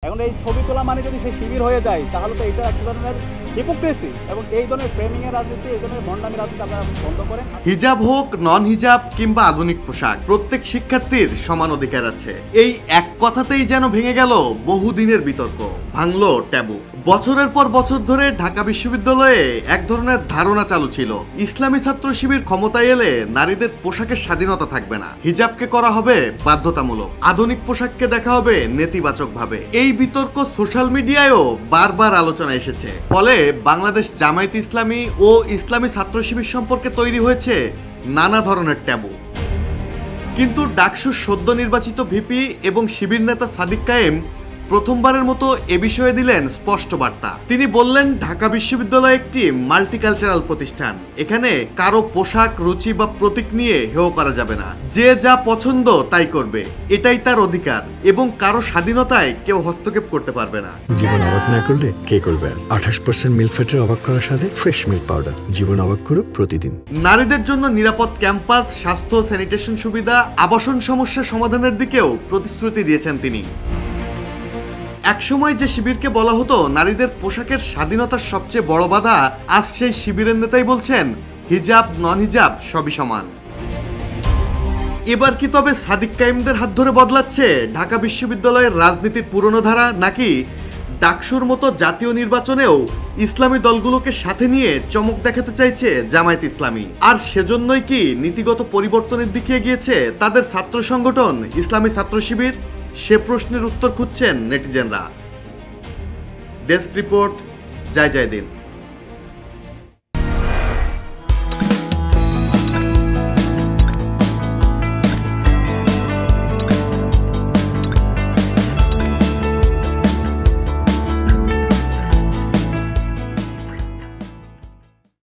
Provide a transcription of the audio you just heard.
এখন এই ছবি তোলা মানে যদি সে শিবির হয়ে যায় তাহলে তো এটা এক ধরনের হিপোক্রেসি, এবং এই ধরনের ফ্রেমিং এর রাজনীতি, এই ধরনের ভণ্ডামি রাজনীতি আপনারা বন্ধ করেন। হিজাব হোক, নন হিজাব কিংবা আধুনিক পোশাক, প্রত্যেক শিক্ষার্থীর সমান অধিকার আছে। এই এক কথাতেই যেন ভেঙে গেল বহুদিনের বিতর্ক, ভাঙলো ট্যাবু। বছরের পর বছর ধরে ঢাকা বিশ্ববিদ্যালয়ে এক ধরনের ধারণা চালু ছিল, ইসলামী ছাত্র শিবির ক্ষমতায় এলে নারীদের পোশাকের স্বাধীনতা থাকবে না, হিজাবকে করা হবে বাধ্যতামূলক, আধুনিক পোশাককে দেখা হবে নেতিবাচক ভাবে। এই বিতর্ক সোশ্যাল মিডিয়ায়ও বারবার আলোচনা এসেছে, ফলে বাংলাদেশ জামায়াত ইসলামী ও ইসলামী ছাত্র শিবির সম্পর্কে তৈরি হয়েছে নানা ধরনের ট্যাবু। কিন্তু ডাকসুর সদ্য নির্বাচিত ভিপি এবং শিবির নেতা সাদিক কায়েম প্রথমবারের মতো এ বিষয়ে দিলেন স্পষ্ট বার্তা। তিনি বললেন, ঢাকা বিশ্ববিদ্যালয় একটি মাল্টিকালচারাল প্রতিষ্ঠান, এখানে কারো পোশাক, রুচি বা প্রতীক নিয়ে হেয় করা যাবে না, যে যা পছন্দ তাই করবে, এটাই তার অধিকার, এবং কারো স্বাধীনতায় কেউ হস্তক্ষেপ করতে পারবে না। জীবন অবাক না করলে কে করবে? 28% মিল্ক ফ্যাটের অবাক করার সাথে ফ্রেশ মিল্ক পাউডার, জীবন অবাক করুক প্রতিদিন। নারীদের জন্য নিরাপদ ক্যাম্পাস, স্বাস্থ্য, স্যানিটেশন সুবিধা, আবাসন সমস্যা সমাধানের দিকেও প্রতিশ্রুতি দিয়েছেন তিনি। একসময় যে শিবিরকে বলা হতো নারীদের পোশাকের স্বাধীনতার সবচেয়ে বড় বাধা, আজ সেই শিবিরের নেতাই বলছেন হিজাব নন হিজাব সবই সমান। এবার কি তবে সাদিক কায়েমদের হাত ধরে বদলাচ্ছে ঢাকা বিশ্ববিদ্যালয়ের রাজনীতির পুরনো ধারা, নাকি ডাকসুর মতো জাতীয় নির্বাচনেও ইসলামী দলগুলোকে সাথে নিয়ে চমক দেখাতে চাইছে জামায়াত ইসলামী? আর সেজন্যই কি নীতিগত পরিবর্তনের দিকে এগিয়েছে তাদের ছাত্র সংগঠন ইসলামী ছাত্র শিবির? সে প্রশ্নের উত্তর খুঁজছেন নেটিজেনরা। ডেস্ক রিপোর্ট, জয় জয় দিন।